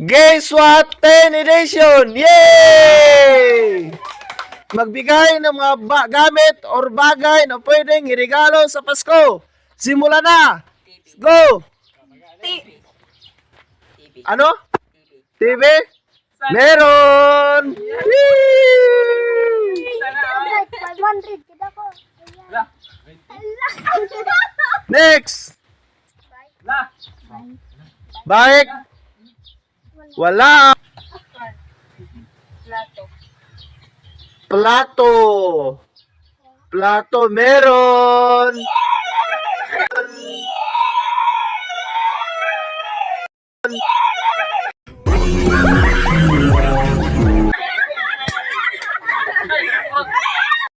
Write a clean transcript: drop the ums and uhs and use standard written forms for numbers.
Guess what? 10 edition! Yay! Magbigay ng mga gamit or bagay na pwedeng iregalo sa Pasko. Simula na! Go! Ano? TV? Meron! Yay! 500 kita ko. Next! Bike? Wala! Plato! Plato meron!